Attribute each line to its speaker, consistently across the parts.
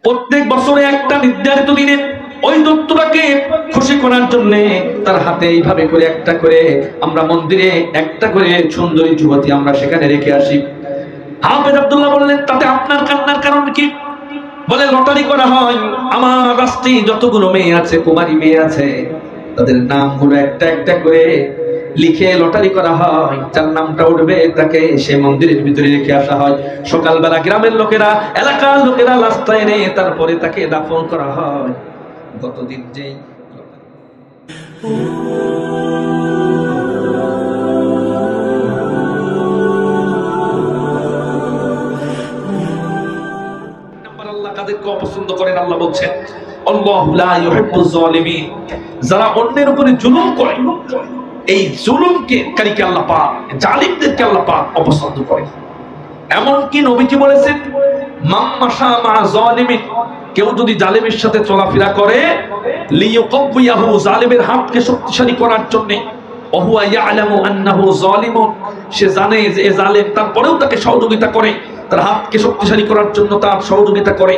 Speaker 1: প্রত্যেক বছরে একটা নির্ধারিত দিনে ওই দৈত্যটাকে খুশি করার জন্য তার হাতে এইভাবে করে একটা করে আমরা মন্দিরে একটা করে সুন্দরী যুবতী আমরা সেখানে রেখে আসি। হাফেজ আব্দুল্লাহ বললেন, তাতে আপনার কান্নার কারণ কি? বলে, লটারি করা হয়, আমার রাষ্ট্রে যতগুলো মেয়ে আছে, কুমারী মেয়ে আছে, তাদের নামগুলো একটা একটা করে লিখে লটারি করা হয়, যার নামটা উঠবে তাকে সে মন্দিরের ভিতরে রেখে আসা হয়। সকালবেলা গ্রামের লোকেরা, এলাকার লোকেরা লাশটা এনে তারপরে তাকে দাফন করা হয়। গতদিন যেই আল্লাহ কাদেরকে অপছন্দ করেন, আল্লাহ বলছেন আল্লাহু লা ইউহিব্বুজ জালিমিন, যারা অন্যের উপরে জুলুম করে, এই জুলুমকে কারীকে আল্লাহ পাক, জালিমদেরকে আল্লাহ পাক অপছন্দ করেন। এমন কি নবীজি বলেছেন, মান মাশা মা জালিমিন, কেউ যদি জালিমের সাথে চলাফেরা করে, লিইউকাবিয়াহু, জালিমের হাতকে শক্তিশালী করার জন্য, ওহুয়া ইয়ালামু আন্নাহু জালিমুন, সে জানে যে এ জালিম, তারপরেও তাকে সহযোগিতা করে, তার হাতকে শক্তিশালী করার জন্য তার সহযোগিতা করে,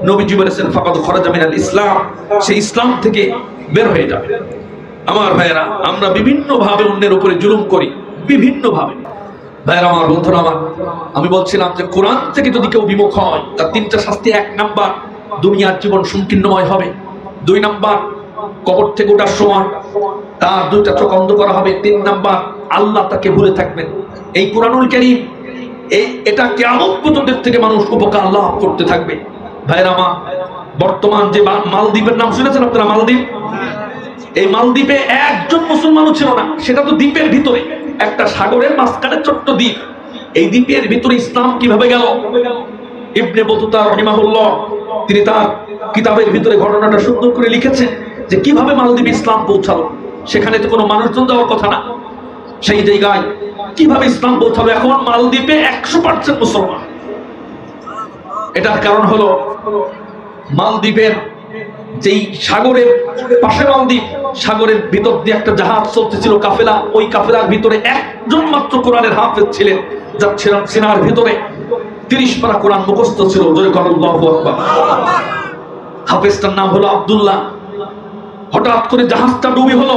Speaker 1: নবীজি বলেছেন ফাকাদ খরাজা মিনাল ইসলাম, সে ইসলাম থেকে বের হয়ে যাবে। আমার ভাইয়েরা, আমরা বিভিন্ন ভাবে অন্যের উপরে জুলুম করি, বিভিন্ন ভাবে। ভাইয়েরা আমার, বন্ধুরা আমার, আমি বলছিলাম যে কোরআন থেকে যদি কেউ বিমুখ হয়, তার তিনটা শাস্তি। 1 নাম্বার, দুনিয়ার জীবন সংকীর্ণময় হবে। 2 নাম্বার, কবর থেকে ওঠার সময় তার 2টা চোখ অন্ধ করা হবে। 3 নাম্বার, আল্লাহ তাকে ভুলে থাকবেন। এই কোরআনুল কারীম, এটা কিয়ামত পর্যন্ত থেকে মানুষ উপকার লাভ করতে থাকবে। ভাইয়েরা আমার, বর্তমান যে মালদ্বীপের নাম শুনেছেন আপনারা? মালদ্বীপ, এই মালদ্বীপে একজন মুসলমানও ছিল না। সেটা তো দ্বীপের ভিতরে, একটা সাগরের মাঝখানে ছোট্ট দ্বীপ। এই দ্বীপের ভিতরে ইসলাম কিভাবে গেল? ইবনে বতুতা রাহিমাহুল্লাহ, তিনি তার কিতাবের ভিতরে ঘটনাটা সুন্দর করে লিখেছেন যে কিভাবে মালদ্বীপে ইসলাম পৌঁছালো। সেখানে তো কোনো মানুষজন যাওয়ার কথা না, সেই জায়গায় কিভাবে ইসলাম পৌঁছালো। এখন মালদ্বীপে 100% মুসলমান। এটার কারণ হলো মালদ্বীপের যেই সাগরের পাশে মালদ্বীপ, সাগরের ভিতর দিয়ে একটা জাহাজ চলতেছিল, কাফেলা। ওই কাফেলার ভিতরে একজন মাত্র কোরআনের হাফেজ ছিলেন, যার সিনার ভিতরে 30 পারা কোরআন মুখস্থ ছিল। জোরে বলেন আল্লাহু আকবার। হাফেজটার নাম হলো আব্দুল্লাহ। হঠাৎ করে জাহাজটা ডুবি হলো।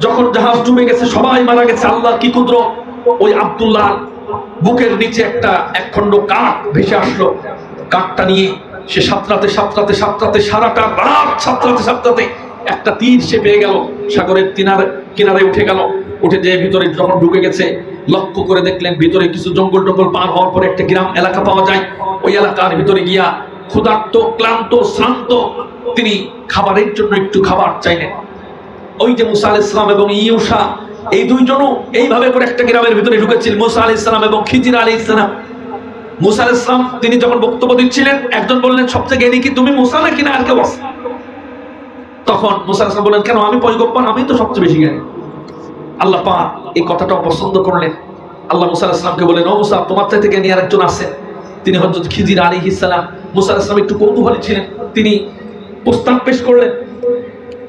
Speaker 1: যখন জাহাজ ডুবে গেছে, সবাই মারা গেছে, আল্লাহ কি কুদরত, ওই আব্দুল্লাহ বুকের নিচে একটা একখণ্ড কাঠ ভেসে আসলো। কাঠটা নিয়ে সে সাঁতরাতে সাঁতরাতে সাঁতরাতে সারাটা রাত সাঁতরাতে একটা তীর সে পেয়ে গেল, সাগরের কিনারে উঠে গেল। উঠে যে ভিতরে যখন ঢুকে গেছে, লক্ষ্য করে দেখলেন ভিতরে কিছু জঙ্গল টঙ্গল পার হওয়ার পরে একটা গ্রাম এলাকা পাওয়া যায়। ওই এলাকার ভিতরে গিয়া ক্ষুধার্ত, ক্লান্ত, শ্রান্ত, তিনি খাবারের জন্য একটু খাবার চাইলেন। ওই যে মুসা আলাইহিস সালাম এবং ইউশা, এই দুইজনও এইভাবে করে একটা গ্রামের ভিতরে ঢুকেছিল, মুসা আলাইহিস সালাম এবং খিজির আলাইহিস সালাম। মুসা আলাইহিস সালাম তিনি যখন বক্তব্য দিচ্ছিলেন, একজন বললেন, সবচেয়ে জ্ঞানী কি তুমি মুসা নাকি না আর কেউ আছে? তখন মুসা আলাইহিস সালাম বললেন, কেন, আমি পয়গম্বর, আমি তো সবচেয়ে বেশি জ্ঞানী। আল্লাহ পাক এই কথাটা পছন্দ করলেন। আল্লাহ মুসা আলাইহিস সালামকে বললেন, ও মুসা, তোমার চাইতে জ্ঞানী আর একজন আছে, তিনি হযরত খিজির আলাইহিস সালাম। মুসা আলাইহিস সালাম একটু কৌতূহলী ছিলেন, তিনি প্রস্তাব পেশ করলেন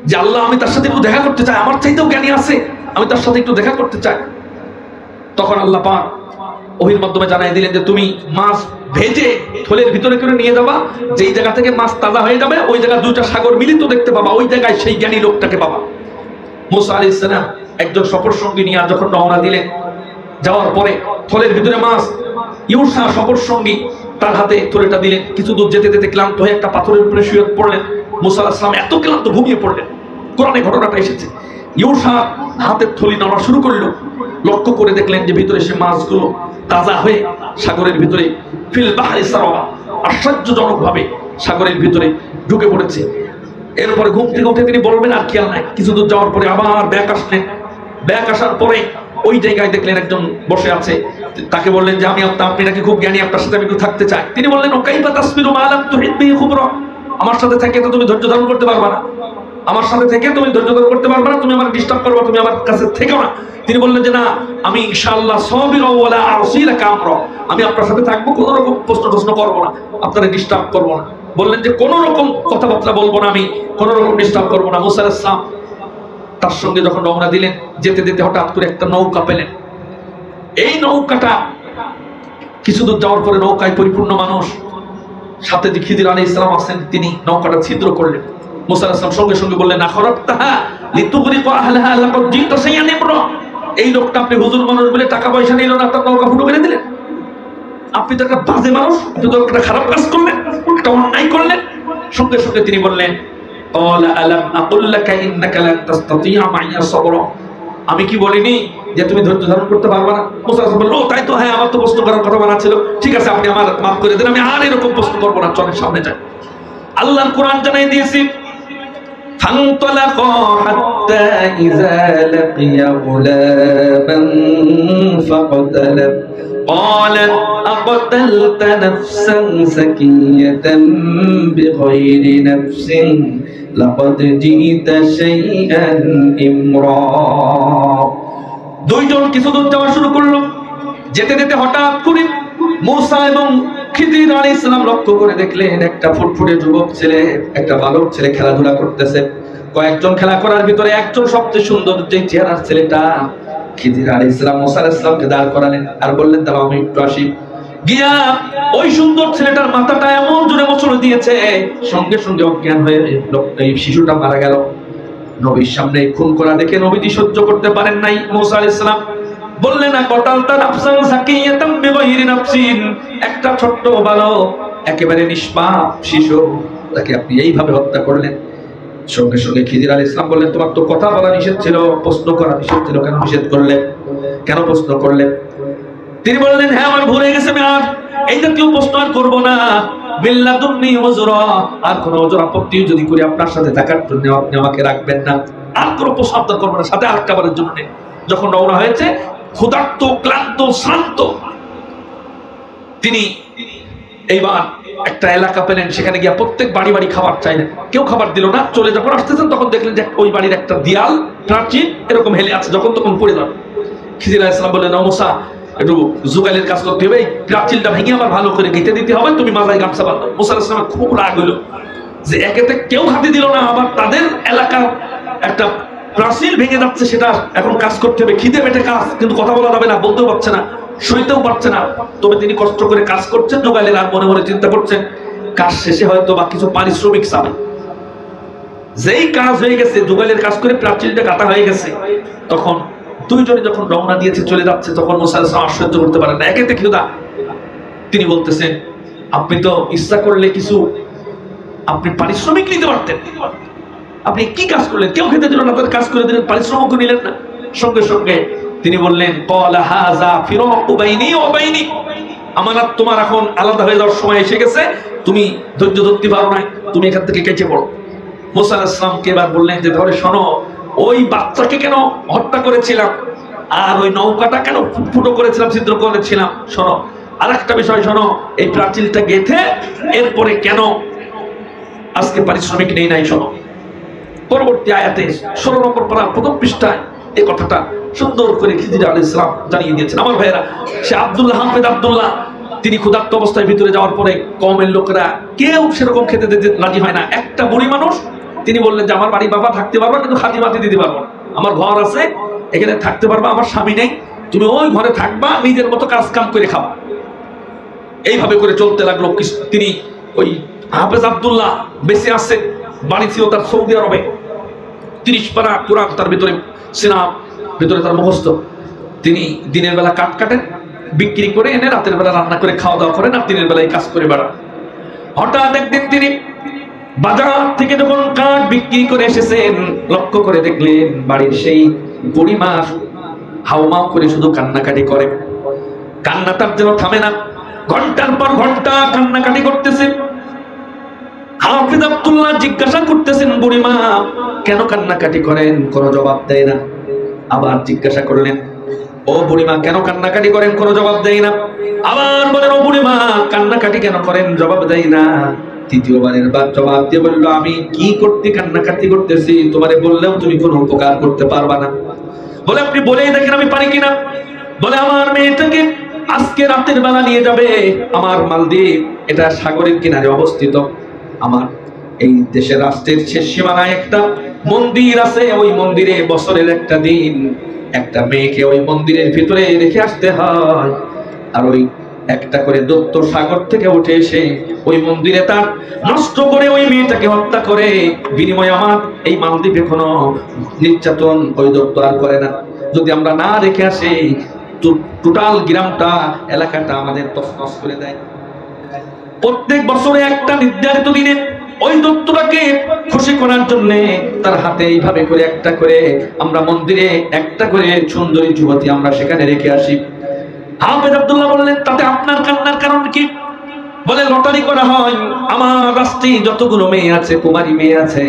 Speaker 1: যে আল্লাহ, আমি তার সাথে একটু দেখা করতে চাই, আমার চাইতেও জ্ঞানী আছে, আমি তার সাথে একটু দেখা করতে চাই। তখন আল্লাহ পাক ওহির মাধ্যমে জানাই দিলেন যে তুমি মাছ ভেজে থলের ভিতরে করে নিয়ে যাবা, যেই জায়গা থেকে মাছ তাজা হয়ে যাবে, ওই জায়গায় 2টা সাগর মিলিত দেখতে পাবা, ওই জায়গায় সেই জ্ঞানী লোকটাকে পাবা। মুসা আলাইহিস সালাম একজন সফর সঙ্গী নিয়ে যখন রওনা দিলেন, যাওয়ার পরে থলের ভিতরে মাছ, ইউশা সফর সঙ্গী তার হাতে থলেটা দিলেন। কিছু দূর যেতে যেতে ক্লান্ত হয়ে একটা পাথরের উপরে শুয়ে পড়লেন। মুসা আলাইহিস সালাম এত ক্লান্ত, ঘুমিয়ে পড়লেন। কোরআনে ঘটনাটা এসেছে। ইউশা হাতের থলি নাড়া শুরু করলো, লক্ষ্য করে দেখলেন যে ভিতরে সে মাছগুলো তাজা হয়ে সাগরের ভিতরে ফিল বাহরি সারওয়া, আশ্চর্যজনক ভাবে সাগরের ভিতরে ঢুকে পড়েছে। এরপরে ঘুম থেকে উঠে তিনি বলবেন আর খেয়াল নাই। কিছু দূর যাওয়ার পরে আবার ব্যাক আসলেন। ব্যাক আসার পরে ওই জায়গায় দেখলেন একজন বসে আছে। তাকে বললেন যে আপনি নাকি খুব জ্ঞানী, আপনার সাথে আমি একটু থাকতে চাই। তিনি বললেন, ও কাইফা তাসবিরু মা লাম তুহিত বিহি খুবরা, আমার সাথে থেকে তো তুমি ধৈর্য ধারণ করতে পারবা না, আমার সাথে থেকে তুমি ধৈর্য ধারণ করতে পারবে না, তুমি আমার ডিস্টার্ব করবে, তুমি আমার কাছে থেকো না। তিনি বললেন যে না, আমি ইনশাআল্লাহ সাবিরা ওয়ালা আসিলা কামরা, আমি আপনার সাথে থাকবো, কোনো রকম প্রশ্ন করবো না, আপনারা ডিস্টার্ব করবো না। বললেন যে কোনো রকম কথাবার্তা বলবো না, আমি কোনো রকম ডিস্টার্ব করবো না। মুসা আলাইহিস সালাম তার সঙ্গে যখন রওনা দিলেন, যেতে যেতে হঠাৎ করে একটা নৌকা পেলেন। এই নৌকাটা কিছু দূর যাওয়ার পরে নৌকায় পরিপূর্ণ মানুষ। সাথে যে খিজির আলাইহিস সালাম আছেন তিনি নৌকাটা ছিদ্র করলেন। মুসা আলাইহিস সালাম সঙ্গে সঙ্গে বললেন, আখরাতহা লিতুগরিকা আহলাহা লাকাদ জিতা শাইআন ইমরা। এই লোকটা আপনি হুজুর মানুষ বলে টাকা পয়সা নিল না, তার নৌকা ফুটো করে দিলেন। আপনি তো একটা বাজে মানুষ, আপনি তো একটা খারাপ কাজ করলেন, একটা অন্যায় করলেন। সঙ্গে সঙ্গে তিনি বললেন, ক্বালা আলাম আকুল লাকা ইন্নাকা লান তাসতাতিআ মাইয়া সাবরা। আমি কি বলিনি যে তুমি ধৈর্য ধারণ করতে পারবে না? মুসা আলাইহিস সালাম বলল, তাই তো, হ্যাঁ আমার তো প্রশ্ন করার কথা বলা ছিল, ঠিক আছে আপনি আমার মাফ করে দেন, আমি আর এরকম প্রশ্ন করব না, চলেন সামনে যাই। আল্লাহর কোরআন জানাই দিয়েছি, فانطلقا حتى إذا لقيا غلاما فقتله قال أقتلت نفسا زكية بغير نفس لقد جئت شيئا إمرا। দুইজন কিছু দূর যাওয়া শুরু করলো। যেতে যেতে হঠাৎ করে মুসা এবং খিজির আলাইহিস সালাম লক্ষ্য করে দেখলেন একটা ফুটফুটে যুবক ছেলে, একটা বালক ছেলে খেলাধুলা করতেছে। কয়েকজন খেলা করার ভিতরে একজন সবচেয়ে সুন্দর যে চেহারার ছেলেটা, খিজির আলাইহিস সালাম মুসা আলাইহিস সালামকে দাঁড় করালেন আর বললেন, দাঁড়াও আমি একটু আসি। গিয়া ওই সুন্দর ছেলেটার মাথাটা এমন জোরে মোচড় দিয়েছে, সঙ্গে সঙ্গে অজ্ঞান হয়ে এই শিশুটা মারা গেল। নবীর সামনে খুন করা দেখে নবীজি সহ্য করতে পারেন নাই। মুসা আলাইহিস সালাম বললেন, কতালতা নাফসান যাকিয়াতাম বিগাইরি নাফসিন, একটা ছোট্ট বালক একেবারে নিষ্পাপ শিশু, তাকে আপনি এইভাবে হত্যা করলেন। সঙ্গে সঙ্গে খিজির আলাইহিস সালাম বললেন, তোমার তো কথা বলা নিষেধ ছিল, প্রশ্ন করা নিষেধ ছিল, কেন নিষেধ করলে, কেন প্রশ্ন করলে? তিনি বললেন, হ্যাঁ আমার ভুলে গেছে, আমি আর এই জাতীয় প্রশ্ন আর করবো না। বিল্লাদুন্নি উযরা, আর কোন ওজর আপত্তি যদি করি আপনার সাথে থাকার জন্য আপনি আমাকে রাখবেন না, আর কোনো প্রশ্ন আপনার করবো না, সাথে আটকাবার জন্য নেই। যখন রওনা হয়েছে ক্ষুধার্ত, ক্লান্ত, শ্রান্ত, তিনি এইবার একটা এলাকা পেলেন, সেখানে গিয়ে প্রত্যেক বাড়ি বাড়ি খাবার চাইলেন, কেউ খাবার দিল না। চলে যখন আসতেছেন তখন দেখলেন যে ওই বাড়ির একটা দেয়াল প্রাচীর এরকম হেলে আছে, যখন তখন পড়ে যাবে। খিজির আলাইহিস সালাম বললেন, মুসা একটু জুগাইলের কাজ করতে হবে, এই প্রাচীরটা ভেঙে আবার ভালো করে গেঁথে দিতে হবে, তুমি মাথায় গামছা বাঁধো। মুসা আলাইহিস সালামের খুব রাগ হইল যে একেতে কেউ হাতে দিল না, আবার তাদের এলাকার একটা প্রাচীর ভেঙে যাচ্ছে, সেটা এখন কাজ করতে হবে, খিদে পেটে কাজ, কিন্তু কথা বলা যাবে না, বলতেও পারছে না, সইতেও পারছে না। তবে তিনি কষ্ট করে কাজ করছেন জোগাইলের, আর মনে মনে চিন্তা করছেন কাজ শেষে হয়তো বা কিছু পারিশ্রমিক চাবে। যেই কাজ হয়ে গেছে, জোগাইলের কাজ করে প্রাচীরটা কাটা হয়ে গেছে, তখন দুইজনে যখন রওনা দিয়েছে চলে যাচ্ছে, তখন মুসা আলাইহিস সালাম সহ্য করতে পারেন না, একেতে ক্ষুধা। তিনি বলতেছেন, আপনি তো ইচ্ছা করলে কিছু আপনি পারিশ্রমিক নিতে পারতেন, আপনি কি কাজ করলেন? কেউ খেতে দিল না, তাদের কাজ করে দিলেন, পারিশ্রমিক নিলেন না। সঙ্গে সঙ্গে তিনি বললেন, ক্বালা হাযা ফিরাকু বাইনি ওয়া বাইনি, আমার আর তোমার এখন আলাদা হয়ে যাওয়ার সময় এসে গেছে, তুমি ধৈর্য ধরতে পারো না, তুমি এখান থেকে কেটে পড়ো। মুসা আলাইহিস সালামকে এবার বললেন যে, ধরে শোনো, ওই বাচ্চাকে কেন হত্যা করেছিলাম, আর ওই নৌকাটা কেন ফুটো করেছিলাম, ছিদ্র করেছিলাম, শোনো। আর একটা বিষয় শোনো, এই প্রাচীরটা গেঁথে এরপরে কেন আজকে পারিশ্রমিক নেই নাই, শোনো। পরবর্তী আয়াতে 16 নম্বর পারার প্রথম পৃষ্ঠায় এই কথাটা সুন্দর করে খিজির আলাইহিস সালাম জানিয়ে দিয়েছেন। আমার ভাইয়েরা, সে আব্দুল্লাহ হাফেজ আব্দুল্লাহ, তিনি ক্ষুধার্ত অবস্থায় ভিতরে যাওয়ার পরে কওমের লোকেরা কেউ সেরকম খেতে দিতে রাজি হয় না। একটা বুড়ি মানুষ, তিনি বললেন যে আমার বাড়ি বাবা থাকতে পারবা, কিন্তু খাতিমাতি দিতে পারবো না, আমার ঘর আছে এখানে থাকতে পারবা, আমার স্বামী নেই, তুমি ওই ঘরে থাকবা, নিজের মতো কাজ কাম করে খাবা। এইভাবে করে চলতে লাগলো। তিনি ওই হাফেজ আব্দুল্লাহ বেঁচে আছে, বাড়ি ছিল তার সৌদি আরবে, 30 পারা কুরআন তার ভিতরে, সিনার ভিতরে তার মুখস্থ। তিনি দিনের বেলা কাঠ কাটেন, বিক্রি করে এনে রাতের বেলা রান্না করে খাওয়া দাওয়া করেন, আর দিনের বেলায় কাজ করে বেড়ান। হঠাৎ একদিন তিনি বাজার থেকে যখন কাঠ বিক্রি করে এসেছেন, লক্ষ্য করে দেখলেন বাড়ির সেই বুড়িমা হাউমাউ করে শুধু কান্নাকাটি করে, কান্না তার যেন থামে না, ঘন্টার পর ঘন্টা কান্নাকাটি করতেছে। হাফেজ আব্দুল্লাহ জিজ্ঞাসা করতেছেন, বুড়িমা কেন কান্নাকাটি করেন? কোনো জবাব দেয় না। আবার জিজ্ঞাসা করলেন, ও বুড়িমা কেন কান্নাকাটি করেন? কোনো জবাব দেয় না। আবার বলেন, ও বুড়িমা কান্নাকাটি কেন করেন? জবাব দেয় না। তৃতীয়বারের বার জবাব দিয়ে বলল, আমি কি করতে কান্নাকাটি করতেছি, তোমারে বললেও তুমি কোনো উপকার করতে পারবা না। বলে, আপনি বলেই দেখেন আমি পারি কিনা। বলে, আমার মেয়েটাকে আজকে রাতের বেলা নিয়ে যাবে আমার মালদ্বীপ, এটা সাগরের কিনারে অবস্থিত। আমার এই দেশের রাষ্ট্রের শেষ সীমানায় একটা মন্দির আছে, ওই মন্দিরে বছরের একটা দিন একটা মেয়েকে ওই মন্দিরের ভিতরে রেখে আসতে হয়। আর ওই একটা করে দৈত্য সাগর থেকে উঠে এসে ওই মন্দিরে তার নষ্ট করে ওই মেয়েটাকে হত্যা করে বিনিময়ে আমার এই মালদ্বীপে কোনো নির্যাতন ওই দৈত্য আর করে না। যদি আমরা না রেখে আসি টোটাল গ্রামটা এলাকাটা আমাদের তছনছ করে দেয়। প্রত্যেক বছরে একটা নির্ধারিত দিনে ওই দৈত্যটাকে খুশি করার জন্য তার হাতে এইভাবে করে একটা করে আমরা মন্দিরে একটা করে সুন্দরী যুবতী আমরা সেখানে রেখে আসি। হাফেজ আব্দুল্লাহ বললেন, তাতে আপনার কান্নার কারণ কি? বলে, লটারি করা হয়, আমার রাষ্ট্রে যতগুলো মেয়ে আছে, কুমারী মেয়ে আছে,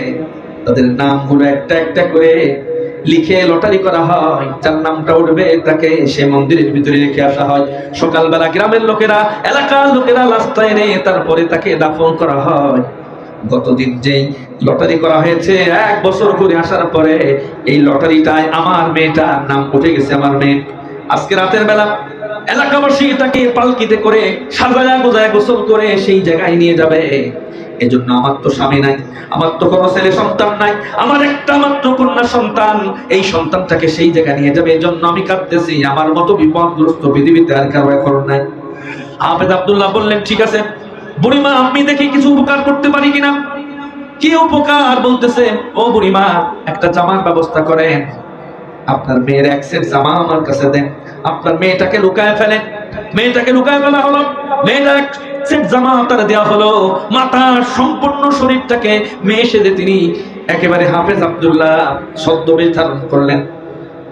Speaker 1: তাদের নামগুলো একটা একটা করে লিখে লটারি করা হয়, যার নামটা উঠবে তাকে সে মন্দিরের ভিতরে রেখে আসা হয়। সকালবেলা গ্রামের লোকেরা, এলাকার লোকেরা লাশটা এনে তারপরে তাকে দাফন করা হয়। গতদিন যেই লটারি করা হয়েছে 1 বছর ঘুরে আসার পরে এই লটারিটায় আমার মেয়েটার নাম উঠে গেছে। আমার মেয়ে আজকে রাতের বেলা এলাকাবাসী তাকে পালকিতে করে সাজায়া গোজায় গোসল করে সেই জায়গায় নিয়ে যাবে। এজন্য আমার তো স্বামী নাই, আমার তো কোনো ছেলে সন্তান নাই, আমার একটা মাত্র কন্যা সন্তান, এই সন্তানটাকে সেই জায়গায় নিয়ে যাবে, এজন্য আমি কাঁদতেছি। আমার মতো বিপদগ্রস্ত পৃথিবীতে আর কারো এখন নাই। হাফেজ আব্দুল্লাহ বললেন, ঠিক আছে বুড়িমা, আমি দেখি কিছু উপকার করতে পারি কিনা। কি উপকার? বলতেছে, ও বুড়িমা, একটা জামার ব্যবস্থা করেন, আপনার মেয়ের এক সেট জামা আমার কাছে দেন, আপনার মেয়েটাকে লুকায় ফেলেন। মেয়েটাকে লুকায় ফেলা হলো, মেয়েটার এক সেট জামা তার দেওয়া হলো, মাথার সম্পূর্ণ শরীরটাকে মেয়ে সেজে তিনি একেবারে হাফেজ আব্দুল্লাহ ছদ্মবেশ ধারণ করলেন।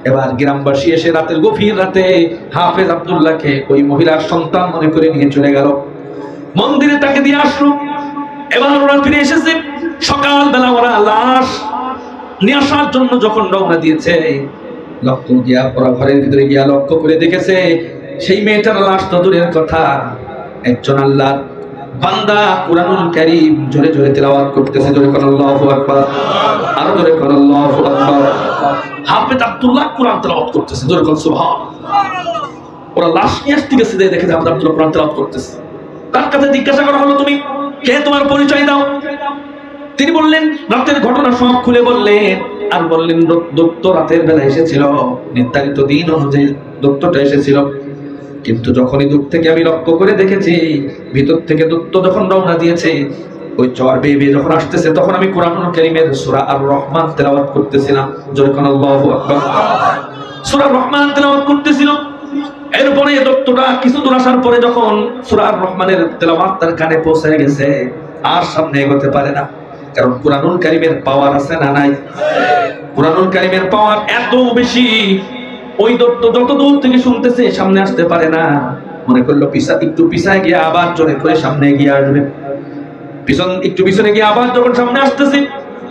Speaker 1: এবার গ্রামবাসী এসে রাতের গভীর রাতে হাফেজ আব্দুল্লাহকে ওই মহিলার সন্তান মনে করে নিয়ে চলে গেল, মন্দিরে তাকে দিয়ে আসলো। এবার ওরা ফিরে এসেছে, সকালবেলা ওরা লাশ নিয়ে আসার জন্য যখন রওনা দিয়েছে, লক্ষ্য গিয়া ওরা ঘরের ভিতরে গিয়া লক্ষ্য করে দেখেছে সেই মেয়েটার লাশ তো দূরের কথা, একজন আল্লাহর বান্দা কুরআনুল কারীম জোরে জোরে তেলাওয়াত করতেছে। জোরে কোন আল্লাহু আকবার, আরো জোরে কোন আল্লাহু আকবার। হাফেজ আব্দুল্লাহ কুরআন তেলাওয়াত করতেছে, জোরে কোন সুবহানাল্লাহ। ওরা লাশ নিয়ে আসতে গেছে, দেখে হাফেজ আব্দুল্লাহ কুরআন তেলাওয়াত করতেছে। তার কাছে জিজ্ঞাসা করা হলো, তুমি কে, তোমার পরিচয় দাও। তিনি বললেন, রাতের ঘটনা সব খুলে বললেন, আর বললেন দৈত্য রাতের বেলা এসেছিল, নির্ধারিত দিন অনুযায়ী দৈত্যটা এসেছিল, কিন্তু যখনই দূর থেকে আমি লক্ষ্য করে দেখেছি, ভিতর থেকে দৈত্য যখন রওনা দিয়েছে, ওই চর বেয়ে বেয়ে যখন আসতেছে, তখন আমি কুরআনুল কারীমের সূরা আর রহমান তেলাওয়াত করতেছিলাম। জোরে কোন আল্লাহু আকবার। সূরা রহমান তেলাওয়াত করতেছিল। এরপরে দৈত্যটা কিছু দূর আসার পরে যখন সূরা আর রহমানের তেলাওয়াত তার কানে পৌঁছে গেছে, আর সামনে এগোতে পারে না, কারণ কুরআনুল কারীমের পাওয়ার আছে না নাই? কুরআনুল কারীমের পাওয়ার এত বেশি, ওই দৈত্য যত দূর থেকে শুনতেছে সামনে আসতে পারে না। মনে করলো একটু পিছায় গিয়ে আবার জোরে করে সামনে গিয়ে আসবে, একটু পিছনে গিয়ে আবার যখন সামনে আসতেছে,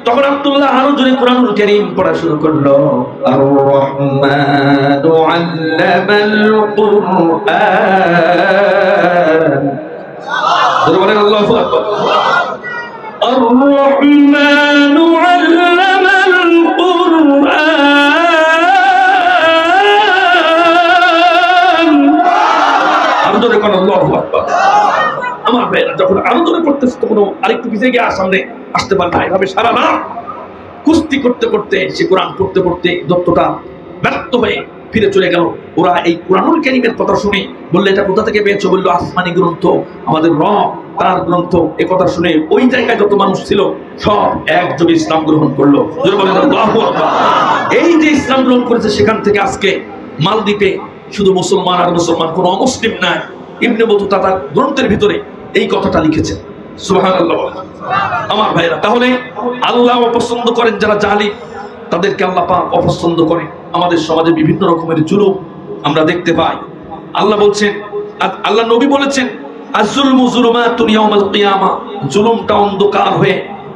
Speaker 1: তখন আব্দুল্লাহ আরো জোরে কুরআনুল কারীম পড়া শুরু করলো। আর রহমানু আল্লামাল কুরআন, জোরে বলেন আল্লাহু আকবার। আর রহমানু আল্লামাল কুরআন, আরো জোরে কোন আল্লাহু আকবার। আমার ভাইরা যখন আরো জোরে করতেছে, তখন আরেকটু পিছিয়ে গিয়ে সামনে আসতে পারে না। এভাবে সারা না কুস্তি করতে করতে, সে কোরআন পড়তে পড়তে দত্তটা ব্যর্থ হয়ে ফিরে চলে গেল। ওরা এই কুরআনুল কারীমের কথা শুনে বললে, এটা কোথা থেকে পেয়েছো? বললো, আসমানি গ্রন্থ, আমাদের রব তার গ্রন্থ। এই কথা শুনে ওই জায়গায় যত মানুষ ছিল সব একযোগে ইসলাম গ্রহণ করলো। এই যে ইসলাম গ্রহণ করেছে, সেখান থেকে আজকে মালদ্বীপে শুধু মুসলমান আর মুসলমান, কোনো অমুসলিম নাই। ইবনে বতুতা তার গ্রন্থের ভিতরে এই কথাটা লিখেছেন। সুবহানাল্লাহ। আমার ভাইরা, তাহলে আল্লাহ অপছন্দ করেন যারা জালিম, তাদেরকে আল্লাহ পাক অপছন্দ করেন। আমাদের সমাজে বিভিন্ন রকমের জুলুম আমরা দেখতে পাই। আল্লাহ বলছেন, আল্লাহ নবী বলেছেন, আয-যুলমু যুলুমাতুন ইয়াউমাল কিয়ামা, জুলুমটা অন্ধকার হয়ে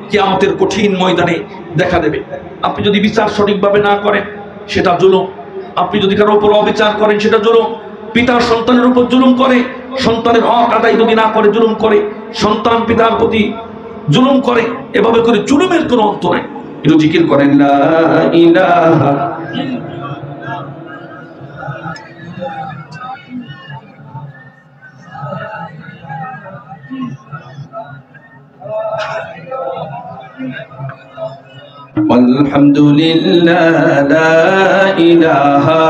Speaker 1: কিয়ামতের কঠিন ময়দানে দেখা দেবে। আপনি যদি বিচার সঠিকভাবে না করেন, সেটা জুলুম। আপনি যদি কারোর উপর অবিচার করেন, সেটা জুলুম। পিতা সন্তানের উপর জুলুম করে, সন্তানের হক আদায় যদি না করে জুলুম করে, সন্তান পিতার প্রতি জুলুম করে, এভাবে করে জুলুমের কোনো অন্ত নাই। একটু জিকির করেন, লা ইলাহা আলহামদুলিল্লাহ, লা ইলাহা